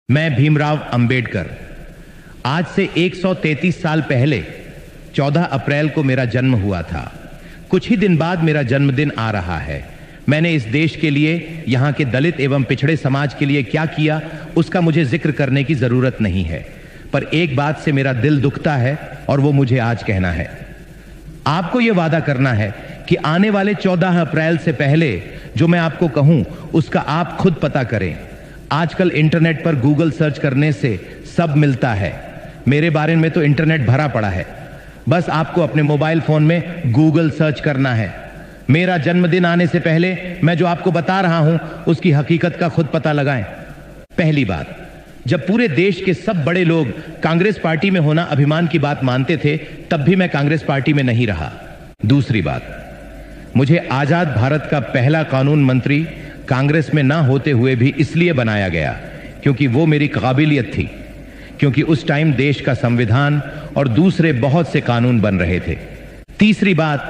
मैं भीमराव अंबेडकर। आज से 133 साल पहले 14 अप्रैल को मेरा जन्म हुआ था। कुछ ही दिन बाद मेरा जन्मदिन आ रहा है। मैंने इस देश के लिए, यहाँ के दलित एवं पिछड़े समाज के लिए क्या किया, उसका मुझे जिक्र करने की जरूरत नहीं है। पर एक बात से मेरा दिल दुखता है और वो मुझे आज कहना है। आपको यह वादा करना है कि आने वाले 14 अप्रैल से पहले जो मैं आपको कहूं उसका आप खुद पता करें। आजकल इंटरनेट पर गूगल सर्च करने से सब मिलता है। मेरे बारे में तो इंटरनेट भरा पड़ा है। बस आपको अपने मोबाइल फोन में गूगल सर्च करना है। मेरा जन्मदिन आने से पहले मैं जो आपको बता रहा हूं उसकी हकीकत का खुद पता लगाएं। पहली बात, जब पूरे देश के सब बड़े लोग कांग्रेस पार्टी में होना अभिमान की बात मानते थे, तब भी मैं कांग्रेस पार्टी में नहीं रहा। दूसरी बात, मुझे आजाद भारत का पहला कानून मंत्री कांग्रेस में ना होते हुए भी इसलिए बनाया गया क्योंकि वो मेरी काबिलियत थी, क्योंकि उस टाइम देश का संविधान और दूसरे बहुत से कानून बन रहे थे। तीसरी बात,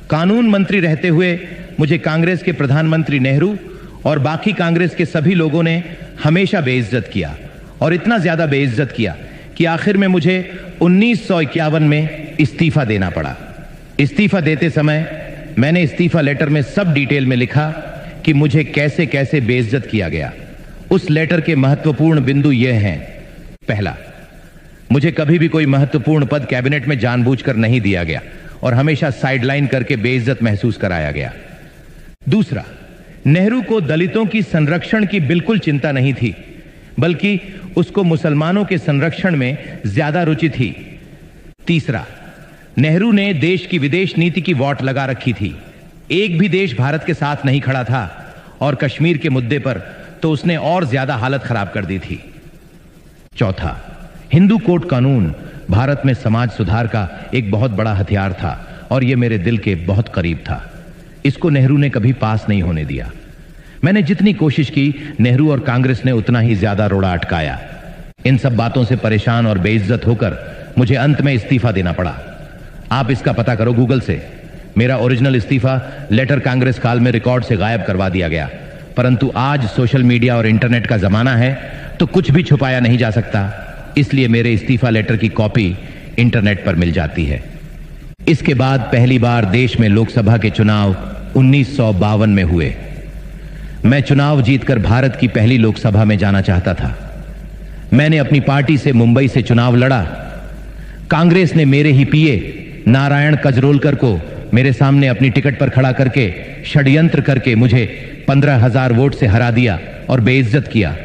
कानून मंत्री रहते हुए मुझे कांग्रेस के प्रधानमंत्री नेहरू और बाकी कांग्रेस के सभी लोगों ने हमेशा बेइज्जत किया, और इतना ज्यादा बेइज्जत किया कि आखिर में मुझे 1951 में इस्तीफा देना पड़ा। इस्तीफा देते समय मैंने इस्तीफा लेटर में सब डिटेल में लिखा कि मुझे कैसे कैसे बेइज्जत किया गया। उस लेटर के महत्वपूर्ण बिंदु यह हैं। पहला, मुझे कभी भी कोई महत्वपूर्ण पद कैबिनेट में जानबूझकर नहीं दिया गया और हमेशा साइडलाइन करके बेइज्जत महसूस कराया गया। दूसरा, नेहरू को दलितों की संरक्षण की बिल्कुल चिंता नहीं थी, बल्कि उसको मुसलमानों के संरक्षण में ज्यादा रुचि थी। तीसरा, नेहरू ने देश की विदेश नीति की वॉट लगा रखी थी। एक भी देश भारत के साथ नहीं खड़ा था, और कश्मीर के मुद्दे पर तो उसने और ज्यादा हालत खराब कर दी थी। चौथा, हिंदू कोड कानून भारत में समाज सुधार का एक बहुत बड़ा हथियार था और यह मेरे दिल के बहुत करीब था। इसको नेहरू ने कभी पास नहीं होने दिया। मैंने जितनी कोशिश की, नेहरू और कांग्रेस ने उतना ही ज्यादा रोड़ा अटकाया। इन सब बातों से परेशान और बेइज्जत होकर मुझे अंत में इस्तीफा देना पड़ा। आप इसका पता करो गूगल से। मेरा ओरिजिनल इस्तीफा लेटर कांग्रेस काल में रिकॉर्ड से गायब करवा दिया गया, परंतु आज सोशल मीडिया और इंटरनेट का जमाना है तो कुछ भी छुपाया नहीं जा सकता। इसलिए मेरे इस्तीफा लेटर की कॉपी इंटरनेट पर मिल जाती है। इसके बाद पहली बार देश में लोकसभा के चुनाव 1952 में हुए। मैं चुनाव जीतकर भारत की पहली लोकसभा में जाना चाहता था। मैंने अपनी पार्टी से मुंबई से चुनाव लड़ा। कांग्रेस ने मेरे ही पीए नारायण कजरोलकर को मेरे सामने अपनी टिकट पर खड़ा करके षड्यंत्र करके मुझे 15,000 वोट से हरा दिया और बेइज्जत किया।